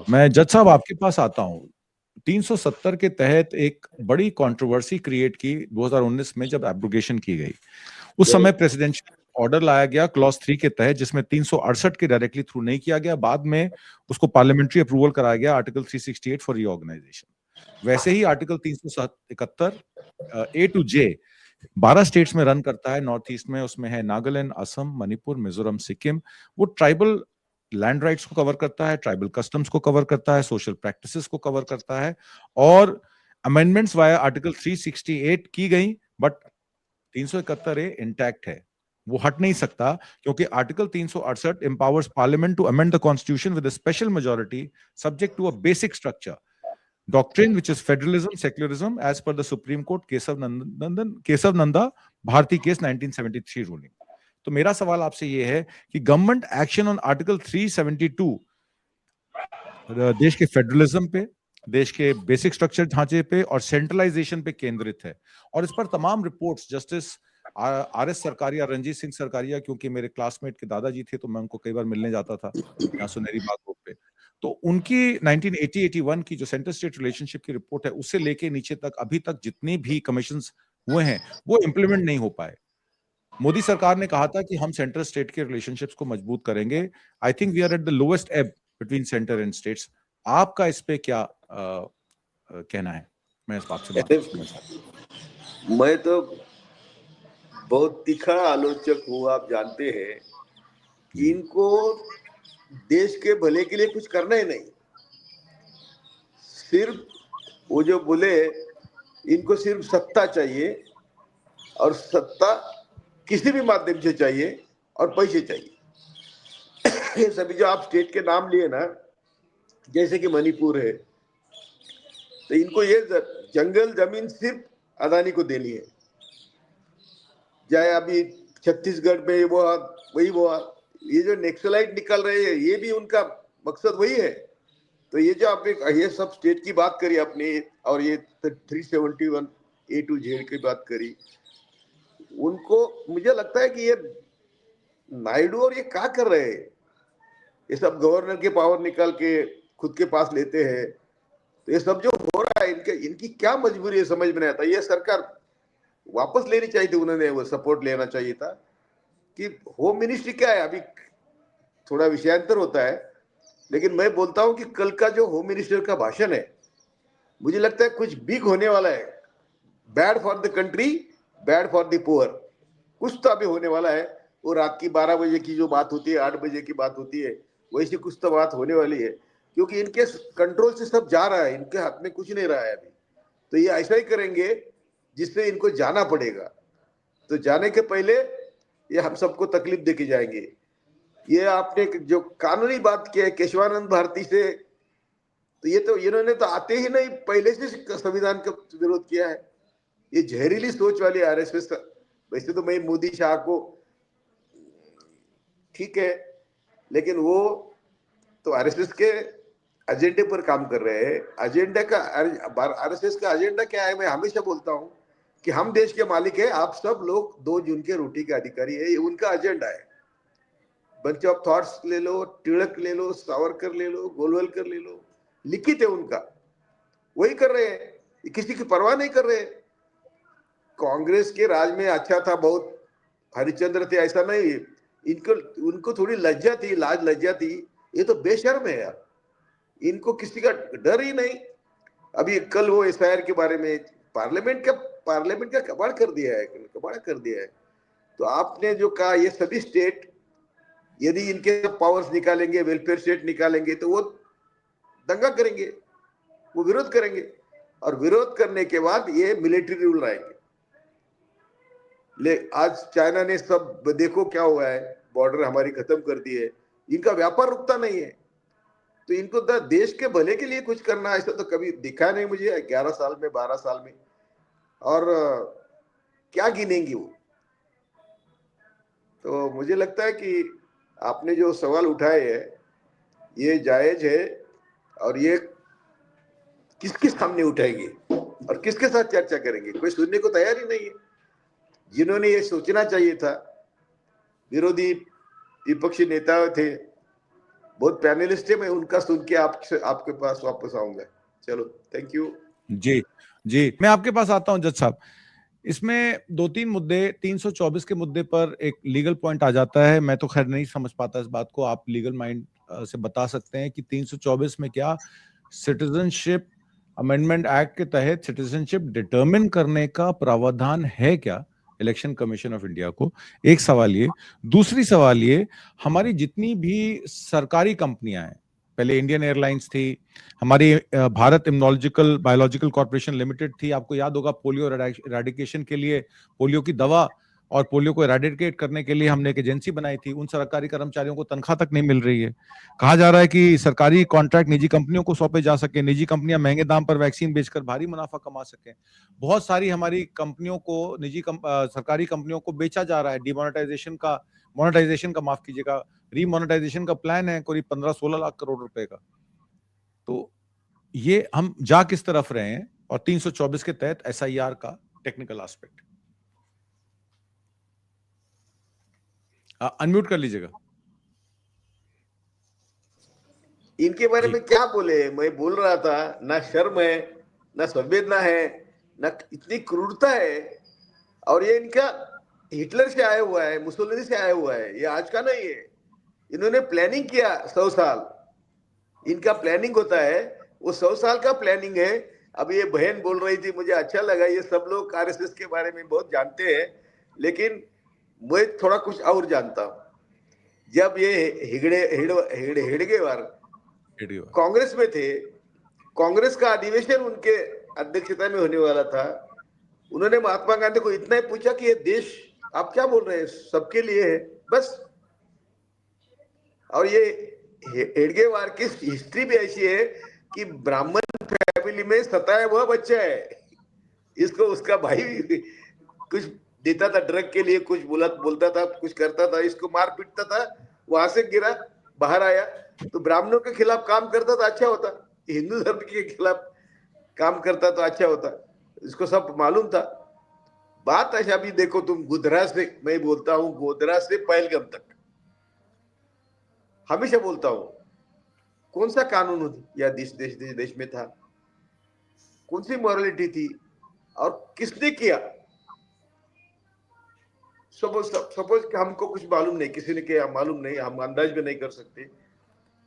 मैं जज साहब आपके पास आता हूँ। 370 के तहत एक बड़ी कंट्रोवर्सी क्रिएट की 2019 में जब एब्रोगेशन की गई। उस समय प्रेसिडेंशियल ऑर्डर लाया गया क्लॉज 3 के तहत, जिसमें 368 के डायरेक्टली थ्रू नहीं किया गया। बाद में उसको पार्लियामेंट्री अप्रूवल कराया गया आर्टिकल 368 फॉर रीऑर्गेनाइजेशन। वैसे ही article 371 A to J 12 states में रन करता है नॉर्थ ईस्ट में। उसमें है नागालैंड, असम, मणिपुर, मिजोरम, सिक्किम। वो ट्राइबल लैंड राइट्स को कवर करता है, ट्राइबल कस्टम्स को कवर करता है, सोशल प्रैक्टिसेस को कवर करता है। और अमेंडमेंट्स वाया आर्टिकल 368 की गई, बट 371 ए इंटैक्ट है, वो हट नहीं सकता, क्योंकि article 368 empowers parliament to amend the constitution with a special majority subject to a basic structure doctrine which is federalism secularism as per the Supreme Court Kesavananda Bharati case 1973 ruling. तो मेरा सवाल आपसे ये है कि गवर्नमेंट एक्शन ऑन आर्टिकल 372 देश के federalism पे, देश के बेसिक स्ट्रक्चर ढांचे पे और सेंट्रलाइजेशन पे केंद्रित है। और इस पर तमाम reports justice R S Sarkaria, Ranjit Singh Sarkaria, क्योंकि मेरे क्लासमेट के दादाजी थे तो मैं उनको कई बार मिलने जाता था यहाँ सुनहरी बाग रोड पे। तो उनकी 1980-81 की जो सेंटर स्टेट रिलेशनशिप की रिपोर्ट है, उससे लेके नीचे तक अभी तक जितनी भी कमीशंस हुए हैं वो इंप्लीमेंट नहीं हो पाए। मोदी सरकार ने कहा था कि हम सेंटर स्टेट के रिलेशनशिप्स को मजबूत करेंगे। I think we are at the lowest ebb between centre and states. आपका इस पे क्या कहना है? मैं इस बात से बात करना चाहता हूँ। मैं तो बहुत तीखा आलोचक हूँ, आप जानते हैं कि इनको देश के भले के लिए कुछ करना ही नहीं। सिर्फ वो जो बोले, इनको सिर्फ सत्ता चाहिए, और सत्ता किसी भी माध्यम से चाहिए, और पैसे चाहिए। ये सभी जो आप स्टेट के नाम लिए ना, जैसे कि मणिपुर है, तो इनको ये जंगल जमीन सिर्फ अदानी को देनी है। चाहे अभी छत्तीसगढ़ में वो वही हुआ, ये जो नेक्सलाइट निकल रहे हैं, ये भी उनका मकसद वही है। तो ये जो आपने ये सब स्टेट की बात करी अपने, और ये 371 ए टू जेड की बात करी, उनको मुझे लगता है कि ये नायडू और ये क्या कर रहे हैं, ये सब गवर्नर के पावर निकाल के खुद के पास लेते हैं। तो ये सब जो हो रहा है, इनकी क्या मजबूरी है समझ में नहीं आता। ये सरकार वापस लेनी चाहिए थी, उन्होंने वो सपोर्ट लेना चाहिए था। कि होम मिनिस्ट्री क्या है, अभी थोड़ा विषयांतर होता है, लेकिन मैं बोलता हूं कि कल का जो होम मिनिस्टर का भाषण है, मुझे लगता है कुछ बिग होने वाला है। Bad for the country, bad for the poor, कुछ तो अभी होने वाला है। वो रात की 12 बजे की जो बात होती है, 8 बजे की बात होती है, वैसी कुछ तो बात होने वाली है। क्योंकि इनके कंट्रोल से सब जा रहा है, इनके हाथ में कुछ नहीं रहा है अभी। तो ये ऐसा ही करेंगे जिससे इनको जाना पड़ेगा। तो जाने के पहले ये हम सबको तकलीफ देके जाएंगे। ये आपने जो कानूनी बात की है केशवानंद भारती से, तो ये तो इन्होंने तो आते ही नहीं पहले से संविधान का विरोध किया है। ये जहरीली सोच वाली आरएसएस। वैसे तो मैं मोदी शाह को ठीक है, लेकिन वो तो आरएसएस के एजेंडे पर काम कर रहे हैं। एजेंडा का, आरएसएस का एजेंडा क्या है? मैं हमेशा बोलता हूं कि हम देश के मालिक है, आप सब लोग 2 जून के रोटी के अधिकारी है, ये उनका एजेंडा है। बंच ऑफ थॉट्स ले लो, टिळक ले लो, सावरकर ले लो, गोलवलकर ले लो, लिखित है उनका, वही कर रहे हैं, किसी की परवाह नहीं कर रहे। कांग्रेस के राज में अच्छा था, बहुत हरिश्चंद्र थे, ऐसा नहीं। इनको उनको थोड़ी लज्जा थी, लाज लज्जा थी। ये तो बेशर्म है यार, इनको किसी का डर ही नहीं। अभी कल वो एसआईआर के बारे में पार्लियामेंट का कबाड़ कर दिया है, कबाड़ कर दिया है। तो आपने जो कहा, ये सभी स्टेट यदि इनके पावर्स निकालेंगे, वेलफेयर स्टेट निकालेंगे, तो वो दंगा करेंगे, वो विरोध करेंगे, और विरोध करने के बाद ये मिलिट्री रूल आएंगे। ले आज चाइना ने सब देखो क्या हुआ है, बॉर्डर हमारी खत्म कर दी है, इनका व्यापार रुकता नहीं है। तो इनको देश के भले के लिए कुछ करना, ऐसा तो कभी दिखा नहीं मुझे 11 साल में, 12 साल में। और क्या गिनेंगी वो? तो मुझे लगता है कि आपने जो सवाल उठाए है ये जायज है, और ये किसके सामने उठाएंगे और किसके साथ चर्चा करेंगे, कोई सुनने को तैयार ही नहीं है। जिन्होंने ये सोचना चाहिए था, विरोधी विपक्षी नेता थे, बहुत पैनलिस्ट है, मैं उनका सुन के आपके पास वापस आऊंगा। चलो, थैंक यू। जी जी, मैं आपके पास आता हूं जज साहब। इसमें दो तीन मुद्दे, 324 के मुद्दे पर एक लीगल पॉइंट आ जाता है। मैं तो खैर नहीं समझ पाता इस बात को, आप लीगल माइंड से बता सकते हैं कि 324 में क्या सिटीजनशिप अमेंडमेंट एक्ट के तहत सिटीजनशिप डिटरमिन करने का प्रावधान है क्या इलेक्शन कमीशन ऑफ इंडिया को? एक सवाल ये। दूसरी सवाल ये, हमारी जितनी भी सरकारी कंपनियां हैं, पहले इंडियन एयरलाइंस थी, हमारी Bharat immunological biological corporation limited थी, आपको याद होगा पोलियो इरेडिकेशन के लिए, पोलियो की दवा और पोलियो को इरेडिकेट करने के लिए हमने एक एजेंसी बनाई थी। उन सरकारी कर्मचारियों को तनख्वाह तक नहीं मिल रही है। कहा जा रहा है कि सरकारी कॉन्ट्रैक्ट निजी कंपनियों को सौंपे जा सके, निजी कंपनियां महंगे दाम पर वैक्सीन बेचकर भारी मुनाफा कमा सके। बहुत सारी हमारी कंपनियों को सरकारी कंपनियों को बेचा जा रहा है। मोनेटाइजेशन का माफ कीजिएगा, रीमोनेटाइजेशन का प्लान है करीब 15-16 लाख करोड़ रुपए का। तो ये हम जा किस तरफ रहे हैं? और 324 के तहत एसआईआर का टेक्निकल एस्पेक्ट, अनम्यूट कर लीजिएगा। इनके बारे में क्या बोले, मैं बोल रहा था, ना शर्म है, ना संवेदना है, ना इतनी क्रूरता है। और ये इनका हिटलर से आया हुआ है, मुसोलिनी से आया हुआ है, ये आज का नहीं है। इन्होंने प्लानिंग किया 100 साल, इनका प्लानिंग होता है, वो 100 साल का प्लानिंग है। अब ये बहन बोल रही थी, मुझे अच्छा लगा, ये सब लोग आरएसएस के बारे में बहुत जानते हैं, लेकिन मैं थोड़ा कुछ और जानता हूं। जब ये हेडगेवार कांग्रेस में थे, कांग्रेस का अधिवेशन उनके अध्यक्षता में होने वाला था, उन्होंने महात्मा गांधी को इतना ही पूछा कि ये देश आप क्या बोल रहे हैं, सबके लिए है बस। और ये हेडगेवार की हिस्ट्री भी ऐसी है कि ब्राह्मण फैमिली में सताया हुआ बच्चा है, इसको उसका भाई कुछ देता था ड्रग के लिए, कुछ बोलता था, कुछ करता था, इसको मार पीटता था, वहां से गिरा, बाहर आया तो ब्राह्मणों के खिलाफ काम करता था, अच्छा होता, हिंदू धर्म के खिलाफ काम करता तो अच्छा होता, इसको सब मालूम था। बात ऐसा, अभी देखो तुम, गोधरा से, मैं बोलता हूं गोधरा से पहलगाम तक, हमेशा बोलता हूं, कौन सा कानून या देश में था, कौन सी मॉरलिटी थी, और किसने किया? सपोज कि हमको कुछ मालूम नहीं, किसी ने किया मालूम नहीं, हम अंदाज भी नहीं कर सकते,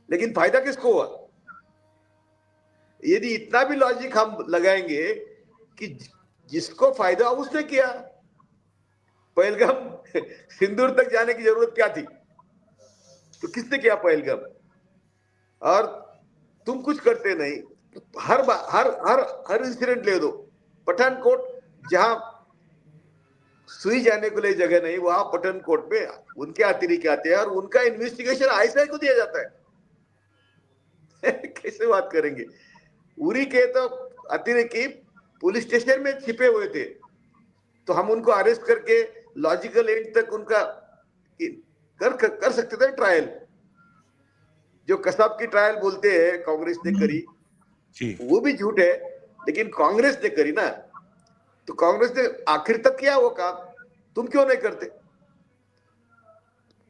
लेकिन फायदा किसको हुआ? यदि इतना भी लॉजिक हम लगाएंगे कि जिसको फायदा उसने किया, पहलगाम सिंदूर तक जाने की जरूरत क्या थी? तो किसने किया पहलगाम? और तुम कुछ करते नहीं, हर हर हर हर इंसिडेंट ले दो, पठानकोट जहां सुई जाने के लिए जगह नहीं, वहां पठानकोट में उनके अतिरिक्त आते हैं और उनका इन्वेस्टिगेशन आईएसआई को दिया जाता है। कैसे बात करेंगे? उरी के तो अतिरिक्त पुलिस स्टेशन में छिपे हुए थे, तो हम उनको अरेस्ट करके लॉजिकल एंड तक उनका कर सकते थे ट्रायल। जो कसाब की ट्रायल बोलते हैं कांग्रेस ने करी, वो भी झूठ है, लेकिन कांग्रेस ने करी ना, तो कांग्रेस ने आखिर तक किया वो काम, तुम क्यों नहीं करते?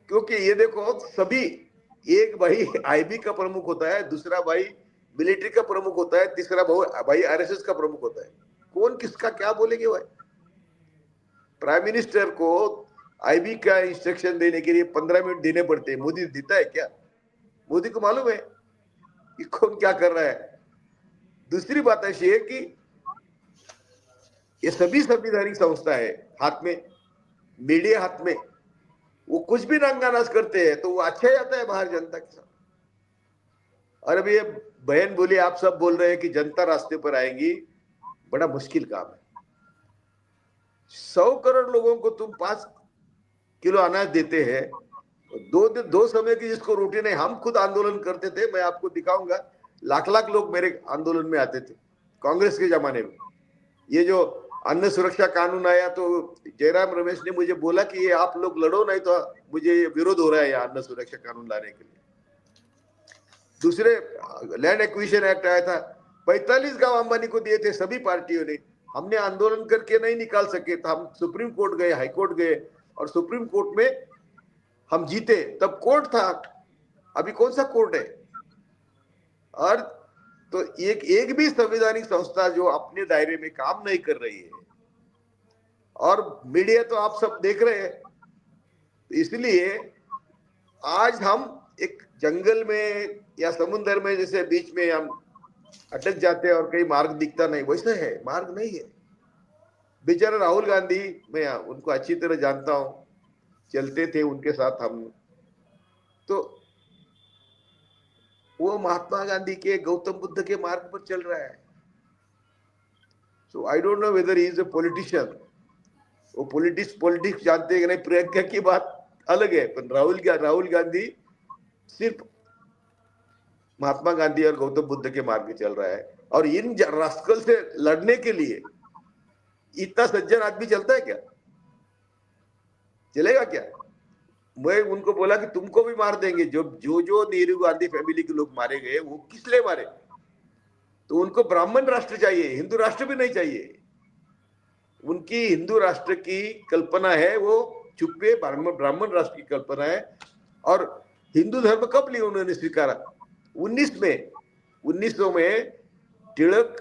क्योंकि ये देखो, सभी, एक भाई आईबी का प्रमुख होता है, दूसरा भाई मिलिट्री का प्रमुख होता है, तीसरा भाई आरएसएस का प्रमुख होता है, कौन किसका क्या बोलेंगे भाई? प्राइम मिनिस्टर को आईबी का इंस्ट्रक्शन देने के लिए 15 मिनट देने पड़ते हैं, मोदी देता है क्या? मोदी को मालूम है कि कौन क्या कर रहा है। दूसरी बात ऐसी है कि ये सभी संविधानिक संस्था है हाथ में, मीडिया हाथ में, वो कुछ भी रंगानाज करते हैं तो वो अच्छा जाता है बाहर जनता के साथ। और अभी ये बहन बोली, आप सब बोल रहे हैं कि जनता रास्ते पर आएंगी, बड़ा मुश्किल काम है। 100 करोड़ लोगों को तुम 5 किलो अनाज देते हैं, दो समय की जिसको रोटी नहीं, हम खुद आंदोलन करते थे, मैं आपको दिखाऊंगा, लाख लाख लोग मेरे आंदोलन में आते थे कांग्रेस के जमाने में। ये जो अन्न सुरक्षा कानून आया तो जयराम रमेश ने मुझे बोला कि ये आप लोग लड़ो, नहीं तो मुझे विरोध हो रहा है अन्न सुरक्षा कानून लाने के लिए। दूसरे लैंड एक्विजिशन एक्ट आया था, 45 गांव अंबानी को दिए थे सभी पार्टियों ने, हमने आंदोलन करके नहीं निकाल सके, तो हम सुप्रीम कोर्ट गए, हाई कोर्ट गए, और सुप्रीम कोर्ट में हम जीते, तब कोर्ट था, अभी कौन सा कोर्ट है? और तो एक भी संवैधानिक संस्था जो अपने दायरे में काम नहीं कर रही है, और मीडिया तो आप सब देख रहे हैं। इसलिए आज हम एक जंगल में या समुद्र में जैसे बीच में हम अटक जाते हैं और कहीं मार्ग दिखता नहीं, वैसे है, मार्ग नहीं है। बेचारा राहुल गांधी, मैं उनको अच्छी तरह जानता हूं, चलते थे उनके साथ हम, तो वो महात्मा गांधी के, गौतम बुद्ध के मार्ग पर चल रहा है। So I don't know whether he is a politician. वो पॉलिटिक्स जानते हैं कि नहीं, प्रियंका की बात अलग है, पर राहुल गांधी सिर्फ महात्मा गांधी और गौतम बुद्ध के मार्ग पे चल रहा है। और इन रास्कल से लड़ने के लिए इतना सज्जन आदमी चलता है क्या? चलेगा क्या? मैं उनको बोला कि तुमको भी मार देंगे। जो नेहरू गांधी फैमिली के लोग मारे गए, वो किस लिए मारे? तो उनको ब्राह्मण राष्ट्र चाहिए, हिंदू राष्ट्र भी नहीं चाहिए। उनकी हिंदू राष्ट्र की कल्पना है, वो चुप्पे ब्राह्मण राष्ट्र की कल्पना है। और हिंदू धर्म कब लिया उन्होंने स्वीकारा? 1900 में तिलक,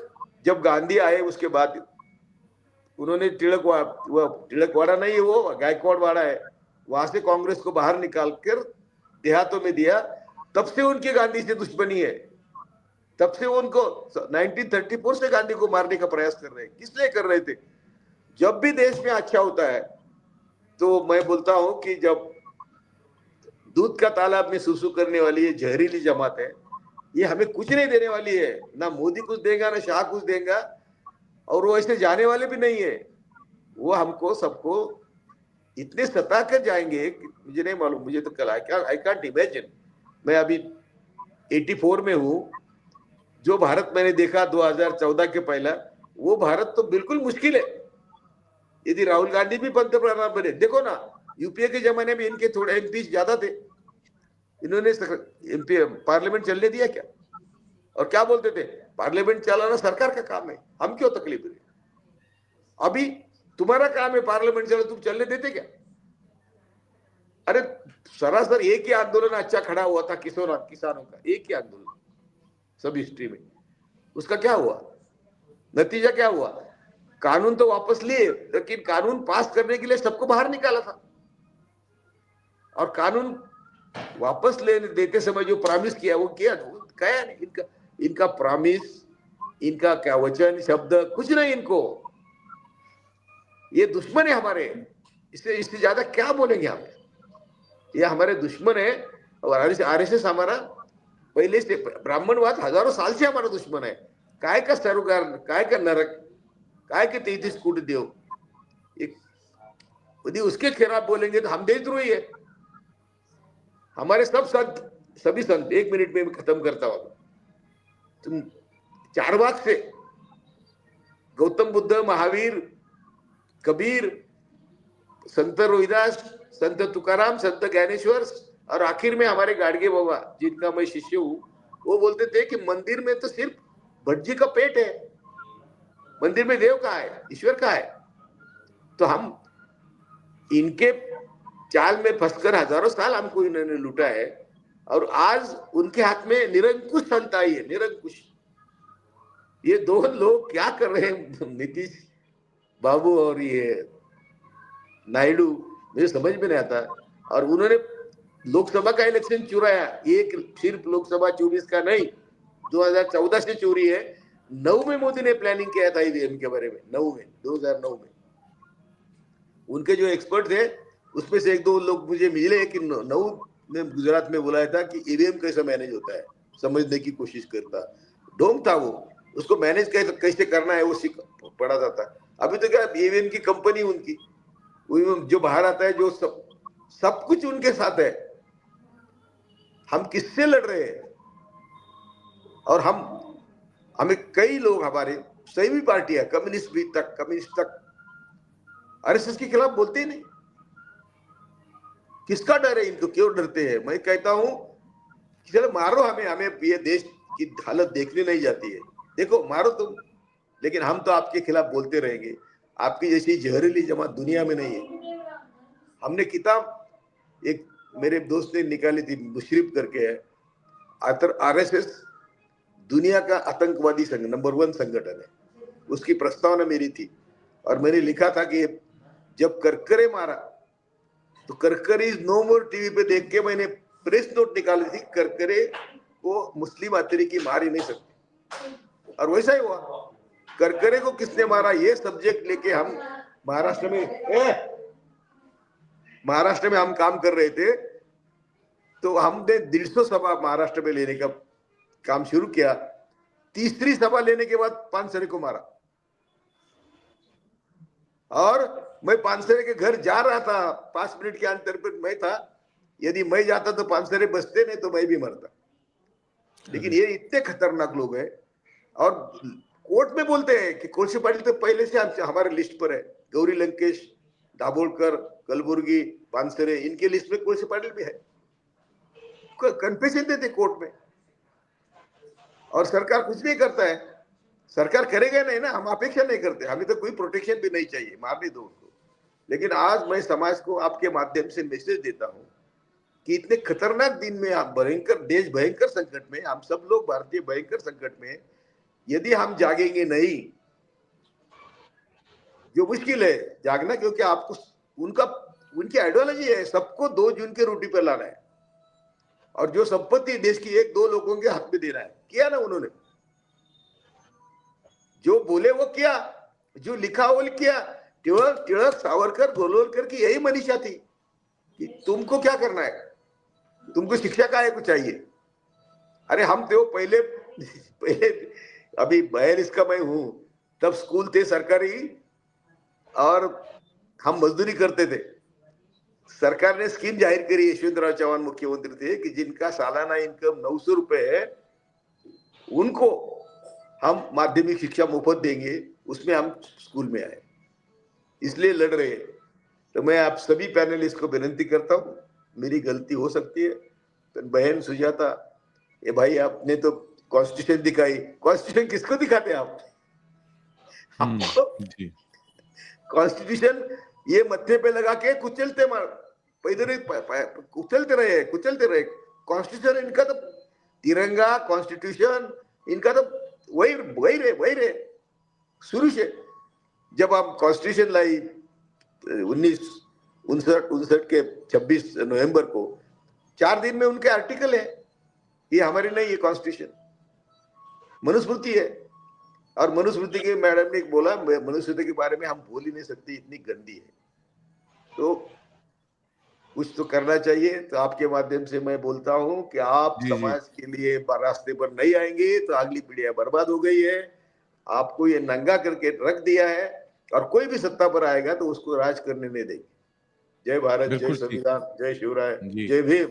जब गांधी आए उसके बाद उन्होंने तिलकवाड़ा नहीं है, वो गायकवाड़ वाड़ा है, वहां से कांग्रेस को बाहर निकाल कर देहातों में दिया। तब से उनकी गांधी से दुश्मनी है। तब से वो उनको 1934 से गांधी को मारने का प्रयास कर रहे हैं। किस लिए कर रहे थे? जब भी देश में अच्छा होता है तो मैं बोलता हूं कि जब दूध का तालाब में सुसु करने वाली ये जहरीली जमात है, ये हमें कुछ नहीं देने वाली है। ना मोदी कुछ देगा, ना शाह कुछ देगा, और वो ऐसे जाने वाले भी नहीं है। वो हमको सबको इतने सता कर जाएंगे कि मुझे नहीं मालूम। मुझे तो कल आई कांट इमेजिन। मैं अभी 84 में हूं। जो भारत मैंने देखा 2014 के पहला, वो भारत तो बिल्कुल मुश्किल है। यदि राहुल गांधी भी पंतप्रधान बने, देखो ना, यूपीए के जमाने में इनके थोड़े एमपी ज्यादा थे, इन्होंने एमपी पार्लियामेंट चलने दिया क्या? और क्या बोलते थे, पार्लियामेंट चलाना सरकार का काम है, हम क्यों तकलीफ दें? अभी तुम्हारा काम है पार्लियामेंट चला, तुम चलने देते क्या? अरे सरासर एक ही आंदोलन अच्छा खड़ा हुआ था किसानों का, एक ही आंदोलन सब हिस्ट्री में। उसका क्या हुआ? नतीजा क्या हुआ? कानून तो वापस लिए, लेकिन कानून पास करने के लिए सबको बाहर निकाला था। और कानून वापस लेने देते समय जो प्रॉमिस किया वो किया नहीं। इनका प्रॉमिस, इनका क्या वचन शब्द कुछ नहीं इनको। ये दुश्मन है हमारे, इससे ज्यादा क्या बोलेंगे हम? ये हमारे दुश्मन है। और आरएसएस हमारा पहले से, ब्राह्मणवाद हजारों साल से हमारा दुश्मन है। काय का सरोकार, काय का नरक, काय के 33 कूट देव, यदि उसके खिलाफ बोलेंगे तो हम देशद्रोही है। हमारे सभी संत, 1 मिनट में खत्म करता हूं। तुम चारवाक से गौतम बुद्ध, महावीर, कबीर, संत रोहिदास, संत तुकाराम, संत ज्ञानेश्वर, और आखिर में हमारे गाडगे बाबा जिनका मैं शिष्य हूं, वो बोलते थे कि मंदिर में तो सिर्फ भटजी का पेट है, मंदिर में देव कहाँ है, ईश्वर कहाँ है? तो हम इनके चाल में फंसकर हजारों साल हमको इन्होंने लूटा है। और आज उनके हाथ में निरंकुश संत आई है, निरंकुश। ये दो लोग क्या कर रहे हैं, नीतीश बाबू और ये नायडू, मुझे समझ में नहीं आता। और उन्होंने लोकसभा का इलेक्शन चुराया, एक सिर्फ लोकसभा 24 का नहीं, 2014 से चोरी है। 9 में मोदी ने प्लानिंग किया था ईवीएम के बारे में, 2009 में। उनके जो एक्सपर्ट थे उसमें से 1-2 लोग मुझे मिले कि 9 में गुजरात में बुलाया था कि ईवीएम कैसे मैनेज होता है, समझने की कोशिश करता। डोम था वो, उसको मैनेज कैसे करना है वो पढ़ा जाता। अभी तो क्या ईवीएम की कंपनी उनकी, जो बाहर आता है, जो सब कुछ उनके साथ है। हम किससे लड़ रहे हैं? और हमें कई लोग, हमारे सही भी पार्टियां, कम्युनिस्ट तक आरएसएस के खिलाफ बोलते ही नहीं। किसका डर है इनको, क्यों डरते हैं? मैं कहता हूं कि चलो मारो हमें ये देश की हालत देखने नहीं जाती है, देखो मारो तुम, लेकिन हम तो आपके खिलाफ बोलते रहेंगे। आपकी जैसी जहरीली जमात दुनिया में नहीं है। हमने किताब, एक मेरे दोस्त ने निकाली थी, मुशरिफ करके है, आरएसएस दुनिया का आतंकवादी नंबर 1 संगठन है, उसकी प्रस्तावना मेरी थी और मैंने लिखा था कि जब करकरे मारा तो Karkare is no more TV पे देख के मैंने प्रेस नोट निकाली थी, करकरे को मुस्लिम अतिरेकी मार ही नहीं सकते, और वैसा ही हुआ। करकरे को किसने मारा ये सब्जेक्ट लेके हम महाराष्ट्र में हम काम कर रहे थे, तो हमने 150 सभा महाराष्ट्र में लेने का काम शुरू किया। तीसरी सभा लेने के बाद पानसरे को मारा, और मैं पानसरे के घर जा रहा था, 5 मिनट के अंतर पर मैं था, यदि मैं जाता तो पानसरे बचते, नहीं तो मैं भी मरता। लेकिन ये इतने खतरनाक लोग हैं, और कोर्ट में बोलते हैं कि कोळसे पाटील तो पहले से हमारे लिस्ट पर है, गौरी लंकेश, दाभोलकर, कलबुर्गी, पानसरे, इनके लिस्ट में कोळसे पाटील भी है। कन्फेशन देते कोर्ट में, और सरकार कुछ नहीं करता है। सरकार करेगा नहीं ना, हम अपेक्षा नहीं करते, हमें तो कोई प्रोटेक्शन भी नहीं चाहिए, मारने दो उनको। लेकिन आज मैं समाज को आपके माध्यम से मैसेज देता हूं कि इतने खतरनाक दिन में, आप भयंकर देश, भयंकर संकट में, हम सब लोग भारतीय भयंकर संकट में, यदि हम जागेंगे नहीं, जो मुश्किल है जागना, क्योंकि आपको उनकी आइडियोलॉजी है सबको 2 जून के रोटी पे लाना है, और जो संपत्ति देश की 1-2 लोगों के हाथ में देना है। किया ना उन्होंने, जो बोले वो किया, जो लिखा वो किया। टिळक, सावरकर, गोलवलकर की यही मनीषा थी कि तुमको क्या करना है, तुमको शिक्षा का को चाहिए। अरे हम तो पहले अभी 42 का मैं हूं, तब स्कूल थे सरकारी, और हम मजदूरी करते थे। सरकार ने स्कीम जाहिर करी, यशवंतराव चौहान मुख्यमंत्री थे, कि जिनका सालाना इनकम 900 रुपए है, उनको हम माध्यमिक शिक्षा मुफ्त देंगे, उसमें हम स्कूल में आए, इसलिए लड़ रहे हैं। तो मैं आप सभी पैनलिस्ट को विनती करता हूं, मेरी गलती हो सकती है, तो बहन सुजाता, ये भाई आपने तो कॉन्स्टिट्यूशन दिखाई, कॉन्स्टिट्यूशन किसको दिखाते हैं आप? हमको कॉन्स्टिट्यूशन ये मत्थे पे लगा के कुचलते कुचलते रहे। कॉन्स्टिट्यूशन इनका तो तिरंगा, कॉन्स्टिट्यूशन इनका तो वही रहे शुरू से। जब हम कॉन्स्टिट्यूशन लाई 1959 के 26 नवंबर को, 4 दिन में उनके आर्टिकल है, ये हमारी नहीं, ये कॉन्स्टिट्यूशन मनुस्मृति है। और मनुस्मृति के मैडम ने बोला, मनुस्मृति के बारे में हम बोल ही नहीं सकते, इतनी गंदी है। तो कुछ तो करना चाहिए। तो आपके माध्यम से मैं बोलता हूं कि आप समाज के लिए रास्ते पर नहीं आएंगे तो अगली पीढ़ियां बर्बाद हो गई है। आपको ये नंगा करके रख दिया है, और कोई भी सत्ता पर आएगा तो उसको राज करने नहीं देंगे। जय भारत, जय संविधान, जय शिवराय, जय भीम।